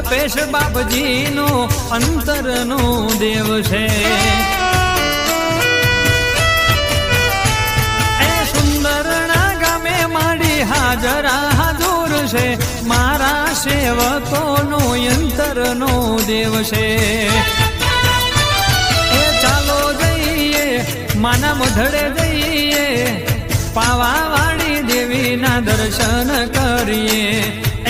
અલ્પેશ બાપજીનો અંતરનો દેવ છે. એ સુંદરના ગામે માડી હાજરા હાજર છે. મારા સેવકોનો અંતરનો દેવ છે. એ ચાલો જઈએ માના મઢડે જઈએ, પાવાવાળી દેવીના દર્શન કરીએ.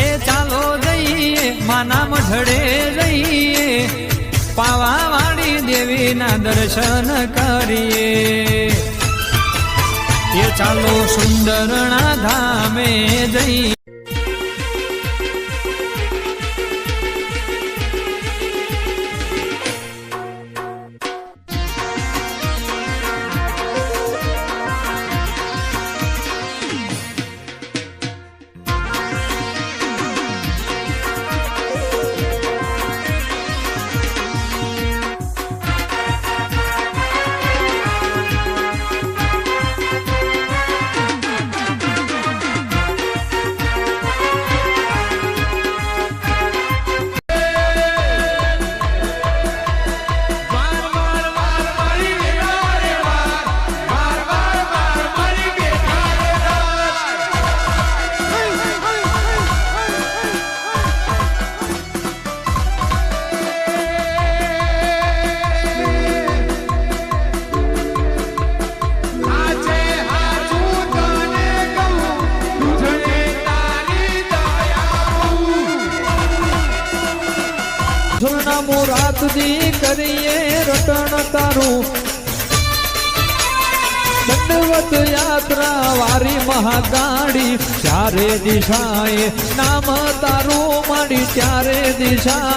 એ ચાલો જઈએ માના મઢડે જઈએ, પાવાવાળી દેવીના દર્શન કરીએ. એ ચાલો સુંદરના ધામે જઈએ. મુરાદજી કરીએ રટણ તારું, દંડવત યાત્રા વારી મહાગાડી. ચારે દિશાએ નામ તારું માડી ત્યારે દિશા